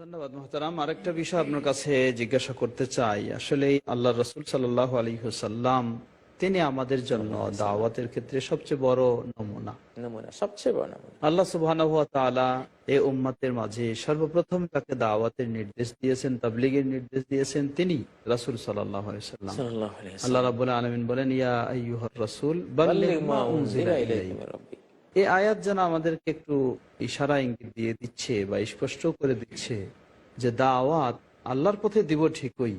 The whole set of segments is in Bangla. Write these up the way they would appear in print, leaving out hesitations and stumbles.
ধন্যবাদ মোহতারাম। আরেকটা বিষয় আপনার কাছে জিজ্ঞাসা করতে চাই। আসলে আল্লাহ রসুল সাল্লাল্লাহু আলাইহি ওয়াসাল্লাম তিনি আমাদের জন্য সাল্লাল্লাহু আলাইহি সাল্লাম। দাওয়াতের ক্ষেত্রে সবচেয়ে বড় নমুনা। নমুনা, সবচেয়ে বড় নমুনা। আল্লাহ সুবহানাহু ওয়া তাআলা এই উম্মতের মাঝে সর্বপ্রথম তাকে দাওয়াতের নির্দেশ দিয়েছেন, তাবলীগের নির্দেশ দিয়েছেন তিনি রাসূল সাল্লাল্লাহু আলাইহি ওয়াসাল্লাম। সাল্লাল্লাহু আলাইহি আল্লাহ সাল্লাম। রাব্বুল আলামিন বলেন, ইয়া আইয়ুহার রাসূল বাল্লিগ বাল্লিগ মা মা উনজিলা উনজিলা ইলাইকা ইলাইক। মির রাব্বিক। এই আয়াত যেন আমাদেরকে একটু ইশারা ইঙ্গিত দিয়ে দিচ্ছে বা স্পষ্ট করে দিচ্ছে যে দাওয়াত আল্লাহর পথে দিব ঠিকই,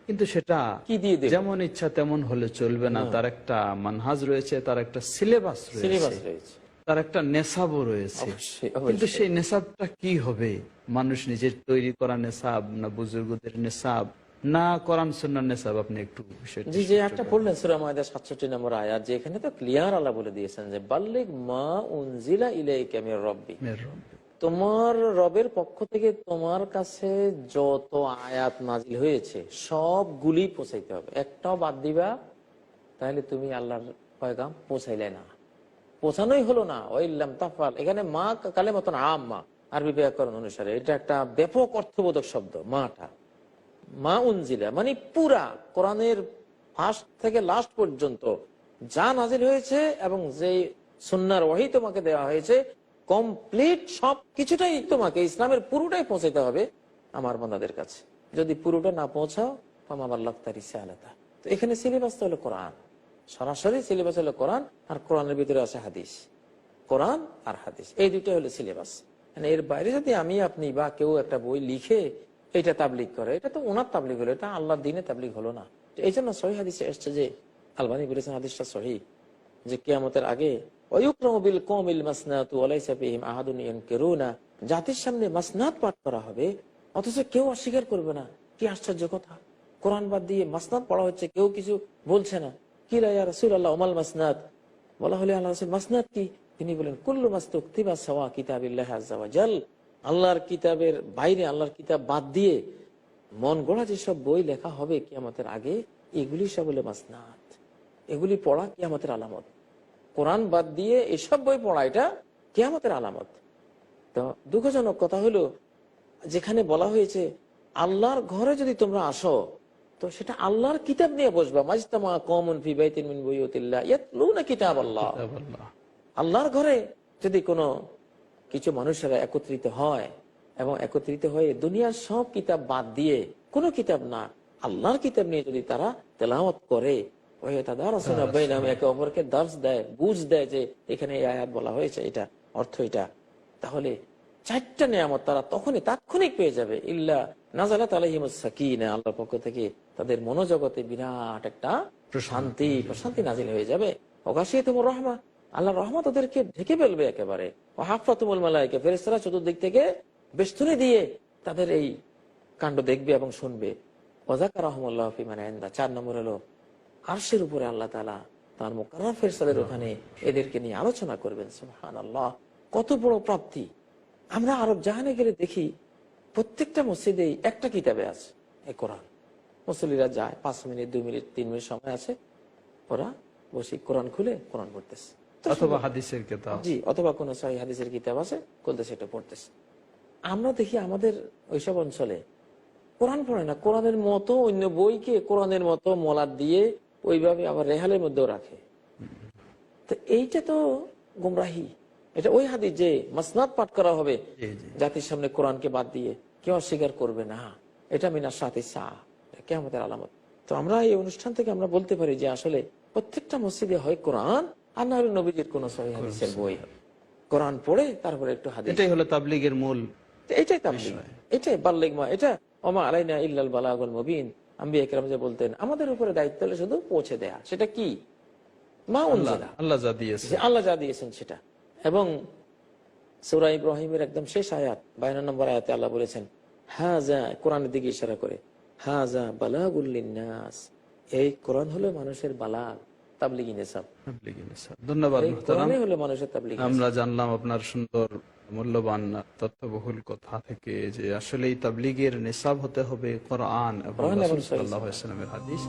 কিন্তু সেটা কি দিয়ে দেব? যেমন ইচ্ছা তেমন হলে চলবে না। না। তার একটা মানহাজ রয়েছে, তার একটা সিলেবাস সিলেবাস রয়েছে, রয়েছে। তার একটা নেশাবও রয়েছে। অবশ্যই, কিন্তু অবশ্যই। সেই নেশাবটা কি হবে? মানুষ নিজের তৈরি করা নেশাব, না বুজুর্গদের নেশাব, না কোরআন সুন্নাহর নেশাব? আপনি একটু বিষয়টা জি, যে স্পষ্ট একটা করুন। পড়লেন সূরা মায়দা 67 নম্বর আয়াত, যে এখানে তো ক্লিয়ার আল্লাহ বলে দিয়েছেন যে বাল্লিগ মা উনজিলা ইলাইকা মির রাব্বিক। মের রব। তোমার রবের পক্ষ থেকে তোমার কাছে যত আয়াত নাজিল হয়েছে সবগুলি পৌঁছাইতে হবে, একটাও বাদ দিবা তাহলে তুমি আল্লাহর পয়গাম পৌঁছাইলে না, পৌঁছানোই হলো না। ওয়াইল্লাম তাফআল, এখানে মা কালেমাতুন আম্মা, আরবি ব্যাকরণ অনুসারে এটা একটা ব্যাপক অর্থবোধক শব্দ। মাটা মা উনজিলা মানে পুরা কোরআনের ফার্স্ট থেকে লাস্ট পর্যন্ত যা নাজিল হয়েছে এবং যে সুন্নাহর ওহী তোমাকে দেওয়া হয়েছে কমপ্লিট সব কিছুটাই তোমাকে, ইসলামের পুরোটাই পৌঁছাতে হবে আমার বান্দাদের কাছে। যদি পুরোটা না পৌঁছাও ফামা বাল্লাগতা রিসালাতা। তো এখানে সিলেবাস তো হলো কোরআন, সরাসরি সিলেবাস হলো কোরআন, আর কোরআনের ভিতরে আছে হাদিস। কোরআন আর হাদিস এই দুইটা হলো সিলেবাস। মানে এর বাইরে যদি আমি আপনি বা কেউ একটা বই লিখে এটা তাবলিগ করে, এটা তো ওনার তাবলিগ হলো, এটা আল্লাহর দ্বীনে তাবলিগ হলো না। এই জন্য সহিহ হাদিসে এসছে, যে আলবানী বলেছেন হাদিসটা সহিহ, যে কিয়ামতের আগে জাতির সামনে মাসনাদ পাঠ করা হবে অথচ কেউ অস্বীকার করবে না। কি আশ্চর্য কথা, কোরআন বাদ দিয়ে মাসনাদ পড়া হচ্ছে, কেউ কিছু বলছে না। কি রা ইয়া রাসূলুল্লাহ ওমাল মাসনাদ, বলা হলে আল্লাহ রাসূল মাসনাদ কি? তিনি বলেন কুল্লু মাস্তুকতিবা সাওয়া কিতাবিল্লাহি আযজা ওয়া জাল, আল্লাহর কিতাবের বাইরে, আল্লাহর কিতাব বাদ দিয়ে মন গড়া যেসব বই লেখা হবে কিয়ামতের আগে, এগুলি সব হলো মাসনাদ। এগুলি পড়া কিয়ামতের আলামত। কোরআন বাদ দিয়ে এসব বই পড়া এটা কিয়ামতের আলামত। তো দুঃখজনক কথা হলো, যেখানে বলা হয়েছে আল্লাহর ঘরে যদি তোমরা আসো তো সেটা আল্লাহর কিতাব নিয়ে বসবা। মাজতামা কওমুন ফি বাইতিন মিন বুয়ুতিল্লাহ ইয়াতলুনা কিতাবাল্লাহ। কিতাবাল্লাহ। আল্লাহর ঘরে যদি কোনো কিছু মানুষেরা একত্রিত হয় এবং একত্রিত হয়ে দুনিয়ার সব কিতাব বাদ দিয়ে, কোনো কিতাব না, আল্লাহর কিতাব নিয়ে যদি তারা তেলাওয়াত করে, একে অপরকে দার্স দেয়, বুঝ দেয় যে এখানে এই আয়াত বলা হয়েছে, এটা অর্থ এটা, তাহলে চারটা নিয়ামত তারা তখনই তাৎক্ষণিক পেয়ে যাবে। ইল্লা নাযালাত আলাইহিমুস সাকিনা, আল্লাহর পক্ষ থেকে তাদের মনোজগতে বিরাট একটা প্রশান্তি নাজিল হয়ে যাবে। ওয়াগাশিয়াতুমুর রাহমা, আল্লাহর রহমত ওদেরকে ঢেকে ফেলবে একেবারে। ওয়াহাফাতুমুল মালায়েকা, ফেরেশতারা চতুর্দিক থেকে বেষ্টনী দিয়ে তাদের এই কাণ্ড দেখবে এবং শুনবে। ওয়াযাকারাহুমুল্লাহু ফি মান ইনদা, 4 নম্বর হলো আরশের উপরে আল্লাহ তাআলা তার মুকাররম ফেরেশতাদের ওখানে এদেরকে নিয়ে আলোচনা করবেন। সুবহানাল্লাহ, কত বড় প্রাপ্তি! আমরা আরব জাহানে গেলে দেখি প্রত্যেকটা মসজিদেই একটা কিতাবে আছে এই কোরআন। মুসল্লিরা যায়, 5 মিনিট 2 মিনিট 3 মিনিট সময় আছে, ওরা বসে কোরআন খুলে কোরআন পড়তেছে, অথবা হাদিসের কিতাব। জি, অথবা কোন সহিহ হাদিসের কিতাব আছে, খুলতেছে, এটা পড়তেছে। আমরা দেখি আমাদের ওইসব অঞ্চলে কোরআন পড়ে না, কোরআনের মতো অন্য বইকে কোরআনের মতো মলাট দিয়ে ওইভাবে আবার রেহালের মধ্যেও রাখে। তো এইটা তো গুমরাহি। এটা ওই হাদিস যে মাসনাদ পাঠ করা হবে জাতির সামনে কোরআনকে বাদ দিয়ে, কেউ অস্বীকার করবে না, এটা মিনাস সাথে কিয়ামতের আলামত। তো আমরা এই অনুষ্ঠান থেকে আমরা বলতে পারি যে আসলে প্রত্যেকটা মসজিদে হয় কোরআন, আর না হলে নবীজির কোন সহিহ হাদিসের বই। কোরআন পড়ে তারপরে একটু হাদিস, এটাই হলো তাবলীগের মূল। এটাই তাবলীগ, এটাই বাল্লিগ মা, এটা ওমা আলাইনা ইল্লাল বালাগুল মুবিন। আম্বিয়া কেরাম যে বলতেন আমাদের উপরে দায়িত্ব হলো শুধু পৌঁছে দেয়া। সেটা কি? মা উনজিলা, আল্লাহ যা দিয়েছে, আল্লাহ যা দিয়েছেন সেটা। এবং সূরা ইব্রাহিমের একদম শেষ আয়াত 52 নম্বর আয়াতে আল্লাহ বলেছেন হাযা, কোরআনের দিকে ইশারা করে, হাযা বালাগুল লিন্নাস, এই কোরআন হলো মানুষের বালাগ, তাবলীগী নেসাব। ধন্যবাদ এই কোরআনই হলো মানুষের তাবলীগী। আমরা জানলাম আপনার সুন্দর মূল্যবান তথ্যবহুল কথা থেকে যে আসলে এই তাবলীগের নেশাব হতে হবে কোরআন এবং রাসূল সাল্লাল্লাহু আলাইহি ওয়াসাল্লামের হাদিস।